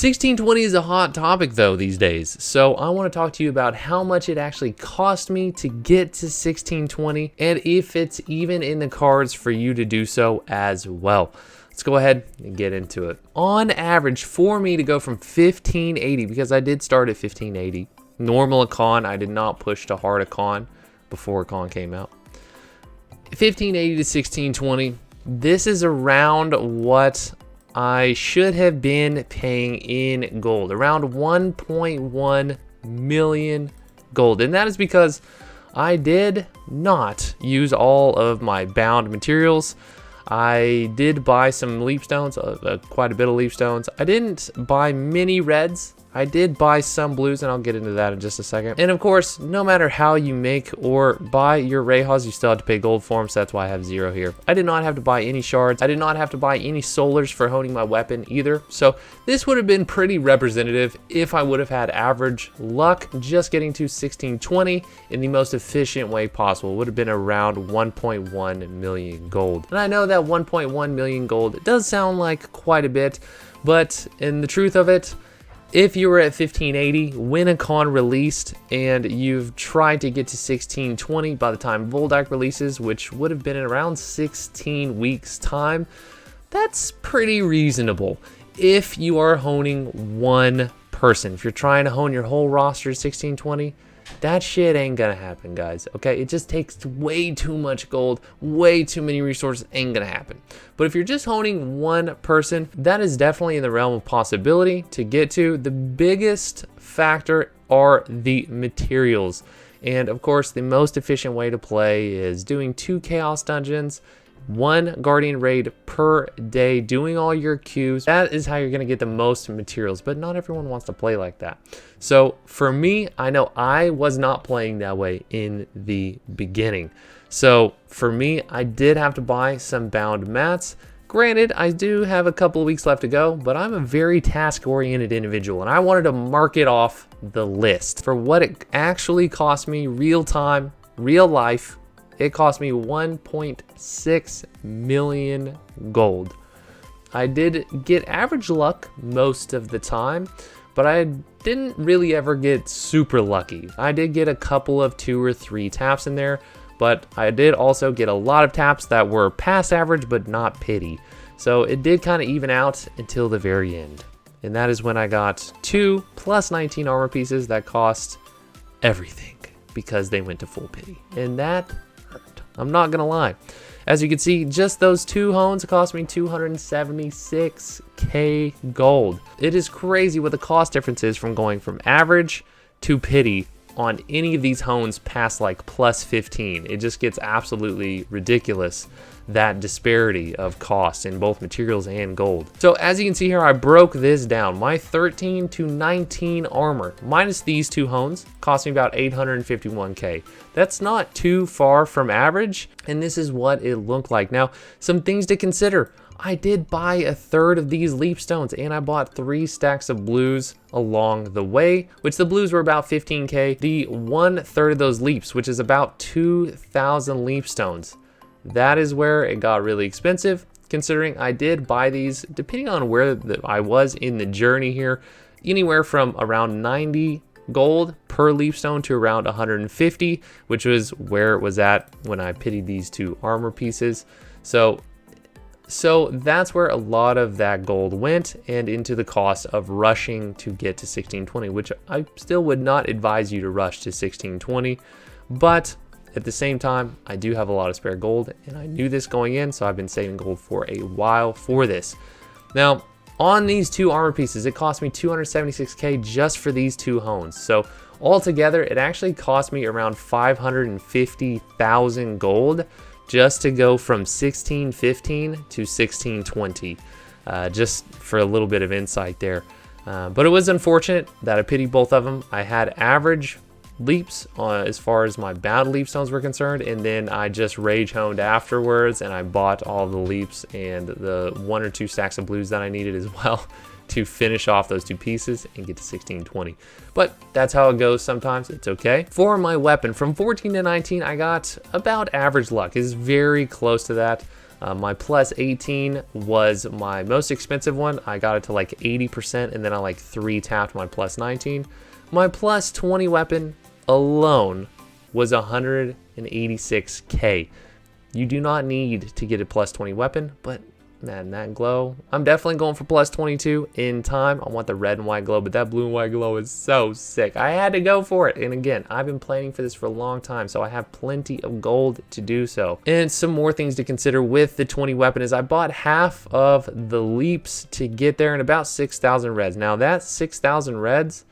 1620 is a hot topic though these days, so I want to talk to you about how much it actually cost me to get to 1620 and if it's even in the cards for you to do so as well. Let's go ahead and get into it. On average, for me to go from 1580, because I did start at 1580, normal econ, I did not push to hard econ before econ came out. 1580 to 1620, this is around what I should have been paying in gold, around 1.1 million gold. And that is because I did not use all of my bound materials. I did buy some leap stones, quite a bit of leap stones. I didn't buy many reds. I did buy some blues, and I'll get into that in just a second. And of course, no matter how you make or buy your Rayhaws, you still have to pay gold for them, so that's why I have 0 here. I did not have to buy any shards. I did not have to buy any solars for honing my weapon either. So this would have been pretty representative if I would have had average luck just getting to 1620 in the most efficient way possible. It would have been around 1.1 million gold. And I know that 1.1 million gold does sound like quite a bit, but in the truth of it, if you were at 1580 when a con released and you've tried to get to 1620 by the time Voldak releases, which would have been in around 16 weeks time, that's pretty reasonable if you are honing one person. If you're trying to hone your whole roster at 1620, that shit ain't gonna happen, guys, okay? It just takes way too much gold, way too many resources, ain't gonna happen. But if you're just honing one person, that is definitely in the realm of possibility to get to. The biggest factor are the materials. And of course, the most efficient way to play is doing 2 chaos dungeons, 1 guardian raid per day, doing all your queues. That is how you're going to get the most materials, but not everyone wants to play like that. So for me, I know I was not playing that way in the beginning. So for me, I did have to buy some bound mats. Granted, I do have a couple of weeks left to go, but I'm a very task-oriented individual, and I wanted to mark it off the list. For what it actually cost me, real time, real life, it cost me 1.6 million gold. I did get average luck most of the time, but I didn't really ever get super lucky. I did get a couple of 2 or 3 taps in there, but I did also get a lot of taps that were past average but not pity. So it did kind of even out until the very end. And that is when I got 2 plus 19 armor pieces that cost everything because they went to full pity. And that hurt. I'm not gonna lie. As you can see, just those 2 hones cost me 276k gold. It is crazy what the cost difference is from going from average to pity on any of these hones past like plus 15. It just gets absolutely ridiculous, that disparity of cost in both materials and gold. So as you can see here, I broke this down. My 13 to 19 armor minus these 2 hones cost me about 851k. That's not too far from average, and this is what it looked like. Now, some things to consider. I did buy a third of these leap stones, and I bought 3 stacks of blues along the way, which the blues were about 15k. The 1/3 of those leaps, which is about 2,000 leap stones, that is where it got really expensive, considering I did buy these, depending on where I was in the journey here, anywhere from around 90 gold per leap stone to around 150, which was where it was at when I pitied these 2 armor pieces. So that's where a lot of that gold went, and into the cost of rushing to get to 1620, which I still would not advise you to rush to 1620. But at the same time, I do have a lot of spare gold, and I knew this going in, so I've been saving gold for a while for this. Now, on these 2 armor pieces, it cost me 276k just for these 2 hones. So altogether, it actually cost me around 550,000 gold just to go from 1615 to 1620, just for a little bit of insight there. But it was unfortunate that I pitied both of them. I had average leaps as far as my bound leap stones were concerned, and then I just rage honed afterwards, and I bought all the leaps and the 1 or 2 stacks of blues that I needed as well to finish off those 2 pieces and get to 1620. But that's how it goes sometimes. It's okay. For my weapon, from 14 to 19, I got about average luck. It's very close to that. My plus 18 was my most expensive one. I got it to like 80%, and then I like 3-tapped my plus 19. My plus 20 weapon alone was 186k. You do not need to get a plus 20 weapon, but man, that glow, I'm definitely going for plus 22 in time. I want the red and white glow, but that blue and white glow is so sick. I had to go for it. And again, I've been planning for this for a long time, so I have plenty of gold to do so. And some more things to consider with the 20 weapon is I bought half of the leaps to get there in about 6,000 reds. Now that 6,000 reds,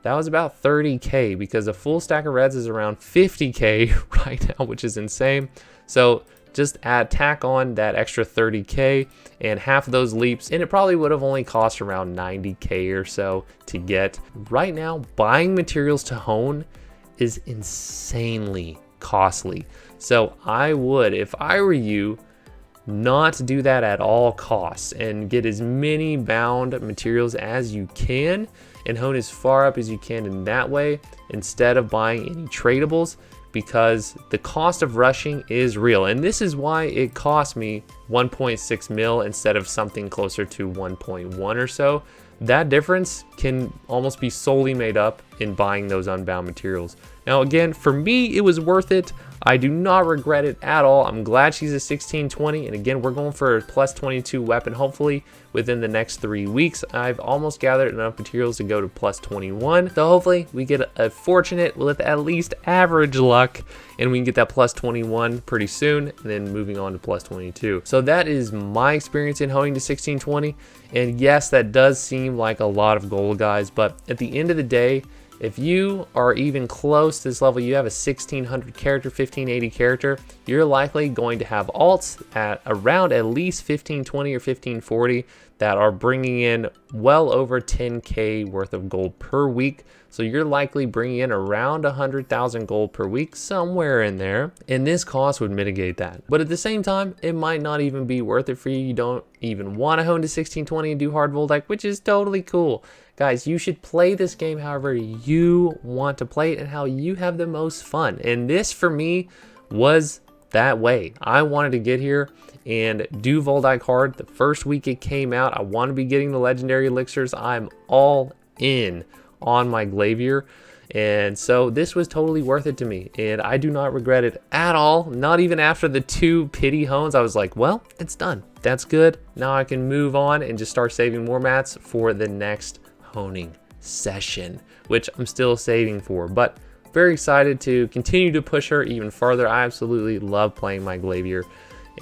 that was about 30k, because a full stack of reds is around 50k right now, which is insane. So just tack on that extra 30k and half of those leaps, and it probably would have only cost around 90k or so to get. Right now, buying materials to hone is insanely costly. So I would, if I were you, not do that at all costs and get as many bound materials as you can and hone as far up as you can in that way, instead of buying any tradables, because the cost of rushing is real. And this is why it cost me 1.6 mil instead of something closer to 1.1 or so. That difference can almost be solely made up in buying those unbound materials. Now again, for me, it was worth it. I do not regret it at all. I'm glad she's a 1620, and again, we're going for a plus 22 weapon, hopefully within the next 3 weeks. I've almost gathered enough materials to go to plus 21, so hopefully we get a fortunate with at least average luck, and we can get that plus 21 pretty soon, and then moving on to plus 22. So that is my experience in honing to 1620, and yes, that does seem like a lot of gold, guys, but at the end of the day, if you are even close to this level, you have a 1600 character, 1580 character, you're likely going to have alts at around at least 1520 or 1540 that are bringing in well over 10k worth of gold per week. So you're likely bringing in around 100,000 gold per week, somewhere in there, and this cost would mitigate that. But at the same time, it might not even be worth it for you. You don't even want to hone to 1620 and do hard Voltaic, which is totally cool. Guys, you should play this game however you want to play it and how you have the most fun. And this, for me, was that way. I wanted to get here and do Voltaic hard. The first week it came out, I want to be getting the legendary elixirs. I'm all in on my Glavier. And so this was totally worth it to me, and I do not regret it at all. Not even after the 2 pity hones. I was like, well, it's done. That's good. Now I can move on and just start saving more mats for the next honing session, which I'm still saving for, but very excited to continue to push her even farther. I absolutely love playing my Glavier,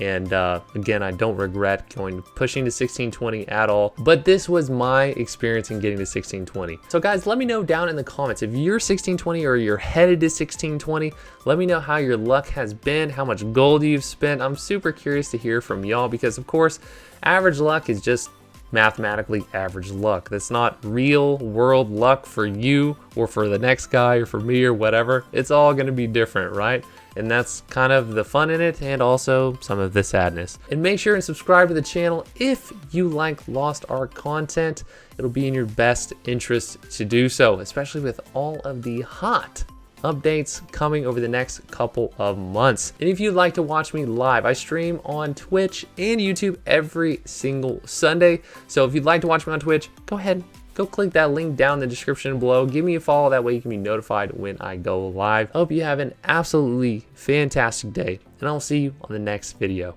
and again, I don't regret pushing to 1620 at all. But this was my experience in getting to 1620. So guys, let me know down in the comments if you're 1620 or you're headed to 1620. Let me know how your luck has been, how much gold you've spent. I'm super curious to hear from y'all, because of course, average luck is just mathematically average luck. That's not real world luck for you or for the next guy or for me or whatever. It's all going to be different, right? And that's kind of the fun in it, and also some of the sadness. And make sure and subscribe to the channel if you like Lost Ark content. It'll be in your best interest to do so, especially with all of the hot updates coming over the next couple of months. And if you'd like to watch me live, I stream on Twitch and YouTube every single Sunday. So if you'd like to watch me on Twitch, go ahead, go click that link down in the description below. Give me a follow, that way you can be notified when I go live. I hope you have an absolutely fantastic day, and I'll see you on the next video.